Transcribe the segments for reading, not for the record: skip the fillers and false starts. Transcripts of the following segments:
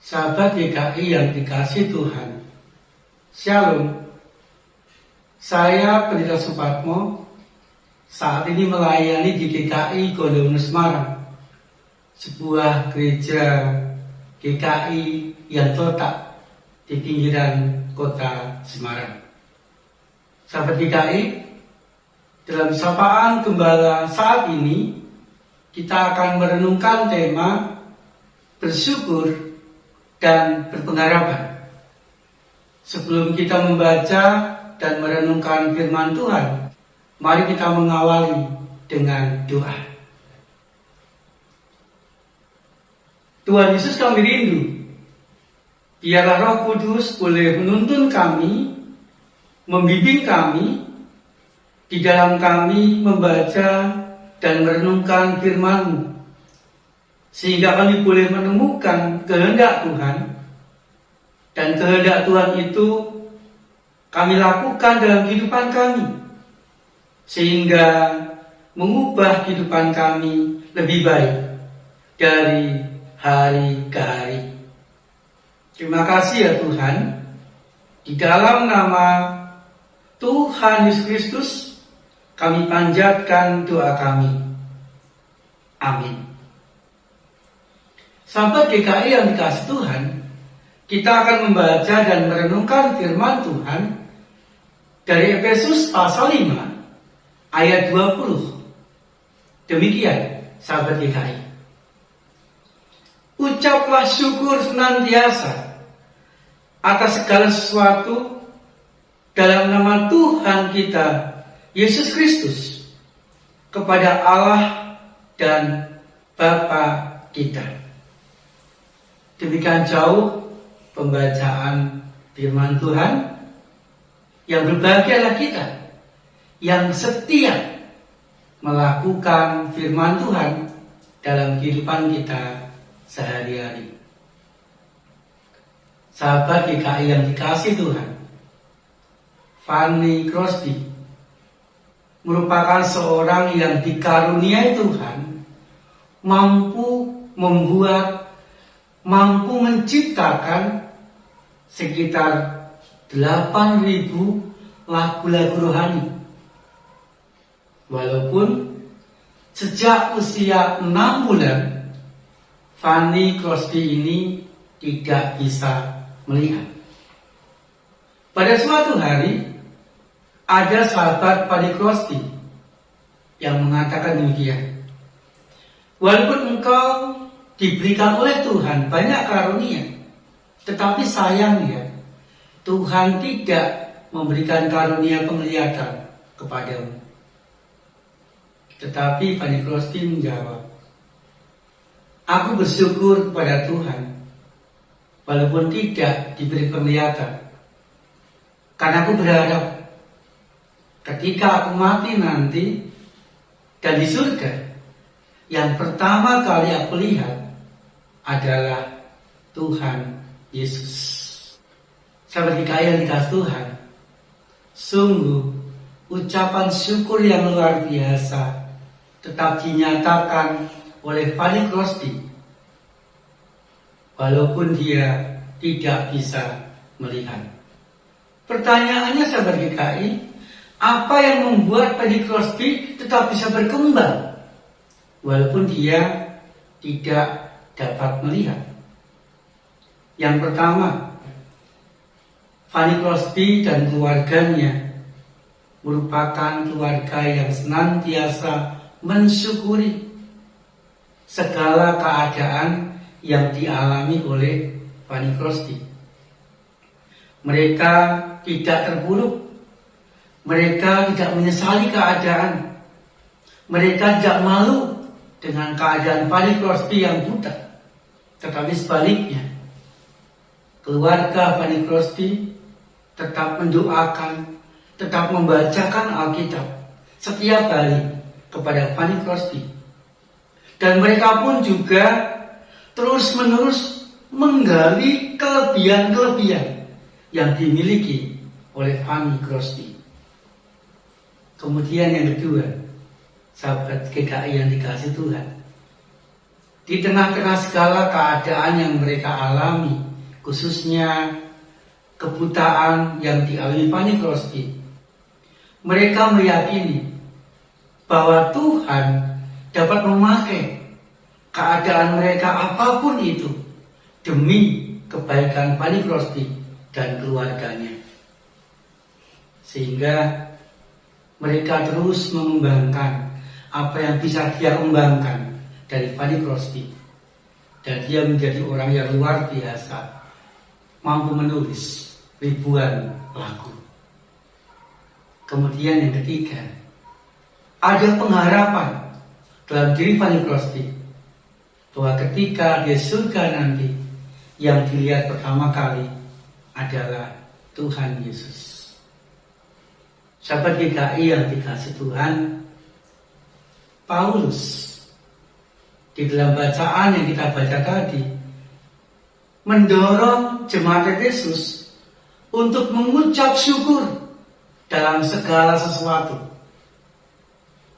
Sahabat GKI yang dikasih Tuhan, Shalom. Saya Pendeta Supatmo, saat ini melayani di GKI Gondowono Semarang, sebuah gereja GKI yang terletak di pinggiran kota Semarang. Sahabat GKI, dalam sapaan gembala saat ini kita akan merenungkan tema bersyukur dan berpengharapan. Sebelum kita membaca dan merenungkan firman Tuhan, mari kita mengawali dengan doa. Tuhan Yesus, kami rindu. Biarlah Roh Kudus boleh menuntun kami, membimbing kami, di dalam kami membaca dan merenungkan firman-Mu, sehingga kami boleh menemukan kehendak Tuhan, dan kehendak Tuhan itu kami lakukan dalam kehidupan kami, sehingga mengubah kehidupan kami lebih baik dari hari ke hari. Terima kasih ya Tuhan, di dalam nama Tuhan Yesus Kristus kami panjatkan doa kami. Amin. Sahabat GKI yang dikasih Tuhan, kita akan membaca dan merenungkan firman Tuhan dari Efesus pasal 5 ayat 20. Demikian, sahabat GKI. Ucaplah syukur senantiasa atas segala sesuatu dalam nama Tuhan kita Yesus Kristus kepada Allah dan Bapa kita. Demikian jauh pembacaan firman Tuhan. Yang berbahagialah kita yang setia melakukan firman Tuhan dalam kehidupan kita sehari-hari. Sahabat GKI yang dikasih Tuhan, Fanny Crosby merupakan seorang yang dikaruniai Tuhan, mampu menciptakan sekitar 8.000 lagu-lagu rohani. Walaupun sejak usia 6 bulan, Fanny Crosby ini tidak bisa melihat. Pada suatu hari, ada sahabat Fanny Crosby yang mengatakan demikian. Walaupun engkau diberikan oleh Tuhan banyak karunia, tetapi sayangnya Tuhan tidak memberikan karunia penglihatan kepadamu. Tetapi Fanny Crosby menjawab, aku bersyukur kepada Tuhan walaupun tidak diberi penglihatan, karena aku berharap ketika aku mati nanti dan di surga, yang pertama kali aku lihat adalah Tuhan Yesus. Sahabat GKI yang dikasih Tuhan, sungguh ucapan syukur yang luar biasa tetap dinyatakan oleh Fanny Crosby walaupun dia tidak bisa melihat. Pertanyaannya sahabat GKI, apa yang membuat Fanny Crosby tetap bisa berkembang walaupun dia tidak dapat melihat? Yang pertama, Fanny Crosby dan keluarganya merupakan keluarga yang senantiasa mensyukuri segala keadaan yang dialami oleh Fanny Crosby. Mereka tidak terpuruk, mereka tidak menyesali keadaan, mereka tidak malu dengan keadaan Fanny Crosby yang buta. Tetapi sebaliknya, keluarga Fanny Crosby tetap mendoakan, tetap membacakan Alkitab setiap hari kepada Fanny Crosby. Dan mereka pun juga terus-menerus menggali kelebihan-kelebihan yang dimiliki oleh Fanny Crosby. Kemudian yang kedua, sahabat GKI yang dikasih Tuhan, Di tengah-tengah segala keadaan yang mereka alami, khususnya kebutaan yang dialami Fanny Crosby, mereka meyakini bahwa Tuhan dapat memakai keadaan mereka apapun itu demi kebaikan Fanny Crosby dan keluarganya. Sehingga mereka terus mengembangkan apa yang bisa dia kembangkan dari Fanny Crosby. Dan dia menjadi orang yang luar biasa, mampu menulis ribuan lagu. Kemudian yang ketiga, ada pengharapan dalam diri Fanny Crosby bahwa ketika dia surga nanti, yang dilihat pertama kali adalah Tuhan Yesus. Sahabat GKI yang dikasih Tuhan, Paulus di dalam bacaan yang kita baca tadi mendorong jemaat Efesus untuk mengucap syukur dalam segala sesuatu.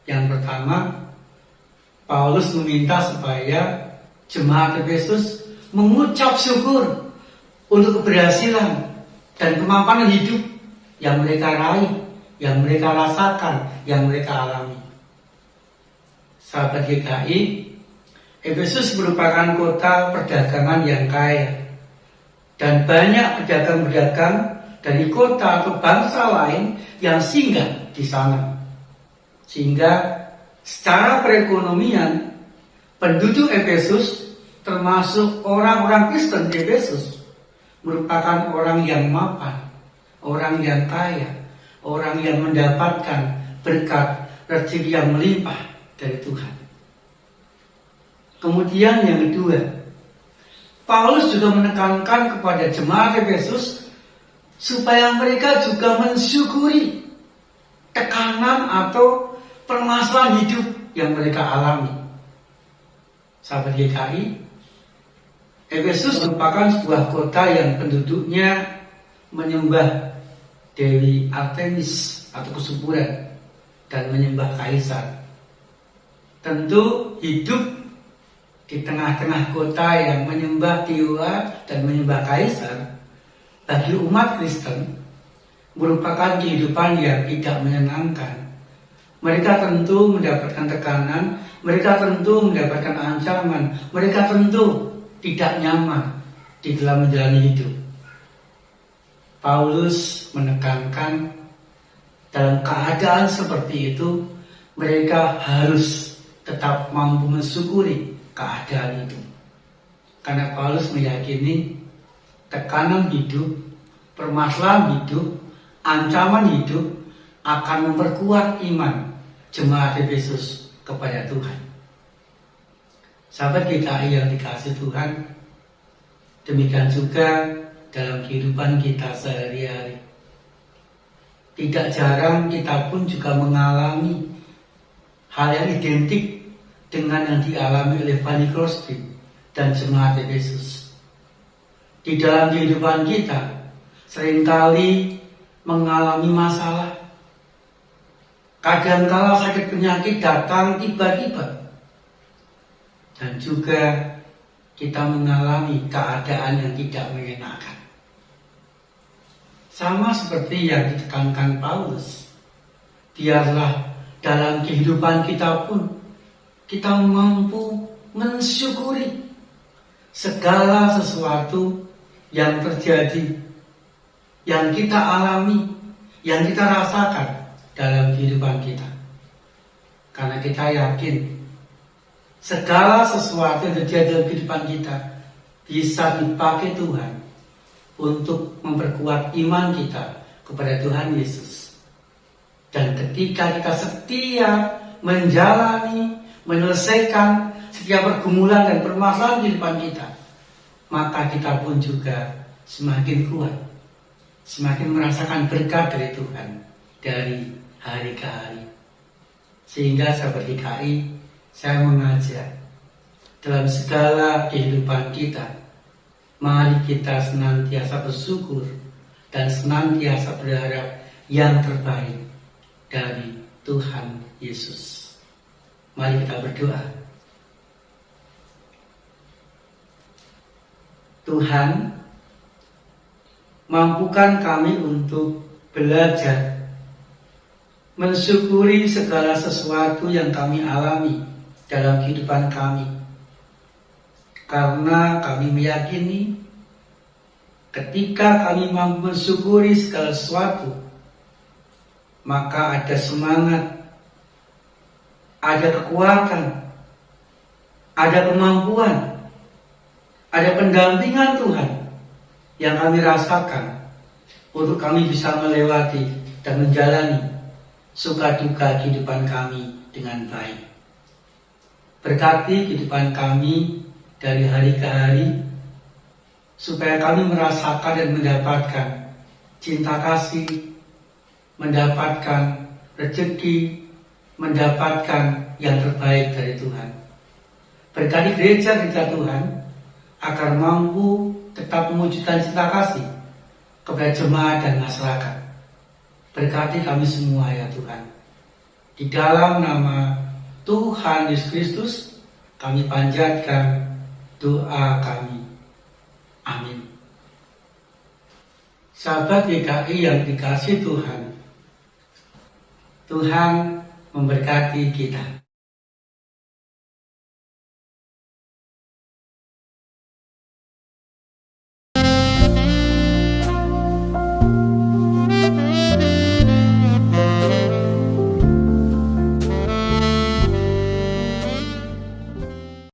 Yang pertama, Paulus meminta supaya jemaat Efesus mengucap syukur untuk keberhasilan dan kemapanan hidup yang mereka raih, yang mereka rasakan, yang mereka alami. Sahabat GKI, Efesus merupakan kota perdagangan yang kaya, dan banyak pedagang-pedagang dari kota atau bangsa lain yang singgah di sana. Sehingga secara perekonomian, penduduk Efesus termasuk orang-orang Kristen di Efesus merupakan orang yang mapan, orang yang kaya, orang yang mendapatkan berkat rezeki yang melimpah dari Tuhan. Kemudian yang kedua, Paulus juga menekankan kepada jemaat Efesus supaya mereka juga mensyukuri tekanan atau permasalahan hidup yang mereka alami. Sahabat GKI, Efesus merupakan sebuah kota yang penduduknya menyembah Dewi Artemis atau kesuburan dan menyembah kaisar. Tentu hidup di tengah-tengah kota yang menyembah dewa dan menyembah kaisar bagi umat Kristen merupakan kehidupan yang tidak menyenangkan. Mereka tentu mendapatkan tekanan, mereka tentu mendapatkan ancaman, mereka tentu tidak nyaman di dalam menjalani hidup. Paulus menekankan dalam keadaan seperti itu mereka harus tetap mampu mensyukuri keadaan itu. Karena Paulus meyakini tekanan hidup, permasalahan hidup, ancaman hidup akan memperkuat iman jemaat Efesus kepada Tuhan. Sahabat GKI yang dikasih Tuhan, demikian juga dalam kehidupan kita sehari-hari. Tidak jarang kita pun juga mengalami hal yang identik dengan yang dialami oleh Fanny Crosby dan jemaat Efesus. Di dalam kehidupan kita seringkali mengalami masalah. Kadangkala sakit penyakit datang tiba-tiba. Dan juga kita mengalami keadaan yang tidak menyenangkan. Sama seperti yang ditekankan Paulus, biarlah dalam kehidupan kita pun kita mampu mensyukuri segala sesuatu yang terjadi, yang kita alami, yang kita rasakan dalam kehidupan kita. Karena kita yakin segala sesuatu yang terjadi dalam kehidupan kita bisa dipakai Tuhan untuk memperkuat iman kita kepada Tuhan Yesus. Dan ketika kita setia menjalani, menyelesaikan setiap pergumulan dan permasalahan kehidupan kita, maka kita pun juga semakin kuat, semakin merasakan berkat dari Tuhan dari hari ke hari. Sehingga sahabat GKI, saya mengajak dalam segala kehidupan kita, mari kita senantiasa bersyukur dan senantiasa berharap yang terbaik dari Tuhan Yesus. Mari kita berdoa. Tuhan, mampukan kami untuk belajar mensyukuri segala sesuatu yang kami alami dalam kehidupan kami. Karena kami meyakini ketika kami mampu mensyukuri segala sesuatu, maka ada semangat, ada kekuatan, ada kemampuan, ada pendampingan Tuhan yang kami rasakan untuk kami bisa melewati dan menjalani suka duka kehidupan kami dengan baik. Berkati kehidupan kami dari hari ke hari, supaya kami merasakan dan mendapatkan cinta kasih, mendapatkan rezeki, mendapatkan yang terbaik dari Tuhan. Berkati gereja-gereja Tuhan agar mampu tetap mewujudkan cinta kasih kepada jemaat dan masyarakat. Berkati kami semua ya Tuhan. Di dalam nama Tuhan Yesus Kristus kami panjatkan doa kami. Amin. Sahabat GKI yang dikasihi Tuhan, Tuhan memberkati kita.